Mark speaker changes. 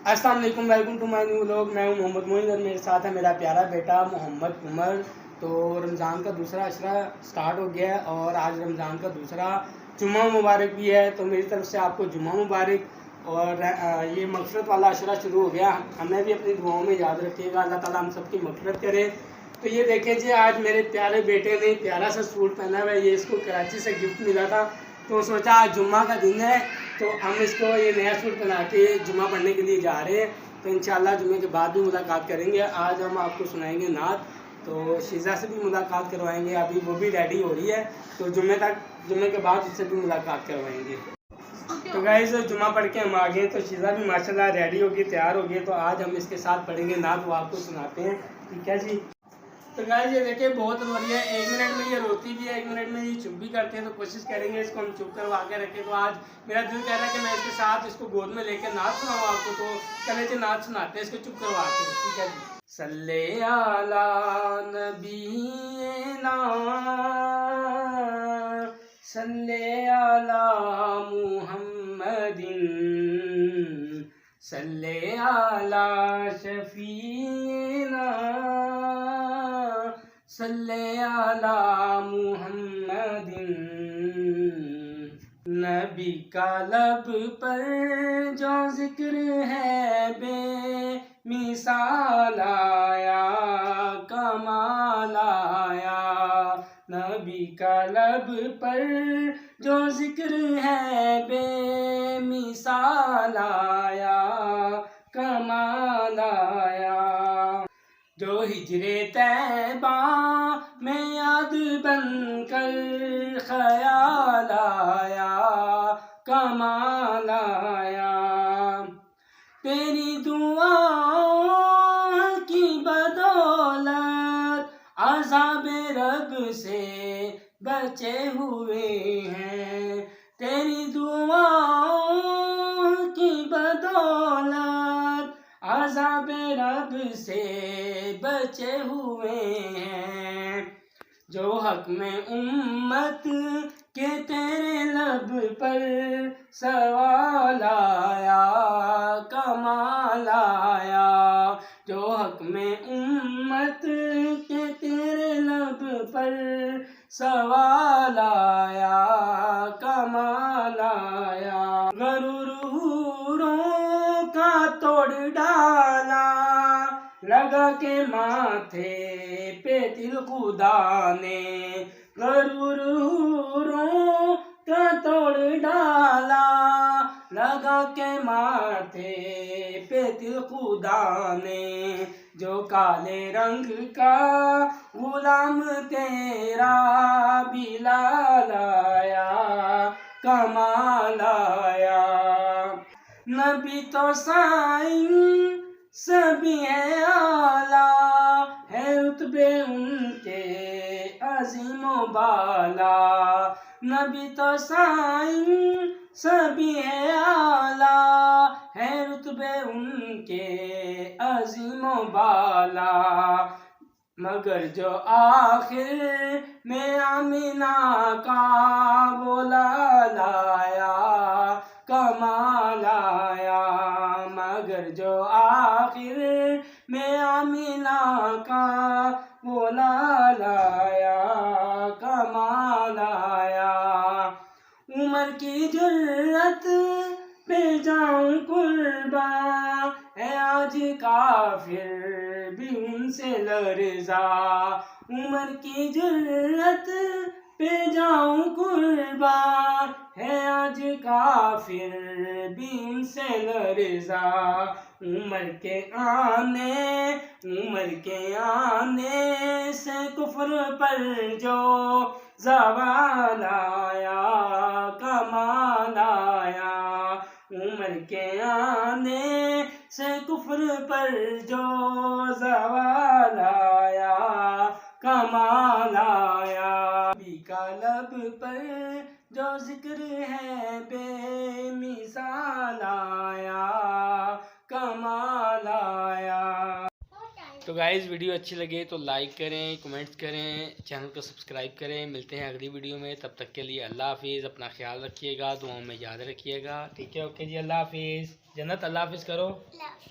Speaker 1: अस्सलाम वालेकुम, welcome to my new vlog. मैं हूं मोहम्मद मोइन और मेरे साथ है मेरा प्यारा बेटा मोहम्मद उमर। तो रमज़ान का दूसरा अशरा स्टार्ट हो गया है और आज रमज़ान का दूसरा जुम्मा मुबारक भी है। तो मेरी तरफ से आपको जुम्मा मुबारक। और ये मगफरत वाला अशरा शुरू हो गया, हमें भी अपनी दुआओं में याद रखिएगा, अल्लाह ताला हम सबकी मगफरत करे। तो ये देखें जी, आज मेरे प्यारे बेटे ने प्यारा सा सूट पहना हुआ है। ये इसको कराची से गिफ्ट मिला था, तो सोचा आज जुम्मा का दिन है तो हम इसको ये नया सूट पहना के जुम्मा पढ़ने के लिए जा रहे हैं। तो इंशाल्लाह जुम्मे के बाद भी मुलाकात करेंगे। आज हम आपको सुनाएंगे नात, तो शीज़ा से भी मुलाकात करवाएंगे, अभी वो भी रेडी हो रही है, तो जुम्मे के बाद उससे भी मुलाकात करवाएंगे। तो गाइस जुम्मा पढ़ के हम आ गए, तो शीज़ा भी माशाल्लाह रेडी होगी, तैयार हो गई। तो आज हम इसके साथ पढ़ेंगे नात, वो आपको सुनाते हैं, ठीक है जी। तो गाइस ये देखिए बहुत रो रही है, 1 मिनट में ये रोती भी है, 1 मिनट में ये चुप भी करते हैं। तो कोशिश करेंगे इसको हम चुप करवा के रखें। तो आज मेरा दिल कह रहा है कि मैं इसके साथ इसको गोद में लेकर नात सुनाऊँ आपको। तो चले जी नात सुनाते हैं, इसको चुप करवाते हैं, ठीक है जी। सल्ले अला नबीना सल्ले अला मुहम्मदिन सल्ले अला शफीना सल्ले अला मुहम्मदिन। नबी का लब पर जो जिक्र है बेमिसाल आया, कमाल आया। नबी का लब पर जो जिक्र है बेमिसाल आया, कमाल आया। जो हिजरे तैबा में याद बनकर ख्याल आया, कमाल आया। तेरी दुआओं की बदौलत अज़ाब रब से बचे हुए हैं। तेरी दुआओं की बदौलत अज़ाब रब से बचे हुए हैं। जो हक में उम्मत के तेरे लब पर सवाल आया, कमाल आया। जो हक में उम्मत के तेरे लब पर सवाल आया, कमाल आया। गरूरों का तोड़ डाला लगा के माथे पे तिल खुदा ने। गरूरों का तोड़ डाला लगा के माथे पे तिल खुदा ने। जो काले रंग का गुलाम तेरा बिलाल आया, कमाल आया। नबी तो साईं सभी है आला, है रुतबे उनके अजीमो बाला। नबी तो साईं सभी है आला, है रुतबे उनके अजीमो बाला। मगर जो आखिर में आमिना का बोला लाया, कमाल आया। मगर जो आखिर में आमिना का बोला लाया, कमाल आया। उमर की जुर्रत पे जाऊं कुर्बा, है आज काफिर भी उनसे लरज़ा। उमर की जुर्रत पे जाऊं कुर्बा, है आज काफिर भी उनसे लरज़ा। उमर के आने से कुफ्र पर जो ज़वाल आया, कमाल आया। उमर के आने से कुफ्र पर जो ज़वाल आया, कमाल आया। नबी का लब पर जो जिक्र है बेमिसाल आया, कमाल आया। तो गाइस वीडियो अच्छी लगे तो लाइक करें, कमेंट्स करें, चैनल को सब्सक्राइब करें। मिलते हैं अगली वीडियो में, तब तक के लिए अल्लाह हाफिज़। अपना ख्याल रखिएगा, दुआओं में याद रखिएगा, ठीक है। ओके जी, अल्लाह हाफिज़। जन्नत अल्लाह हाफिज़ करो।
Speaker 2: अल्लाह।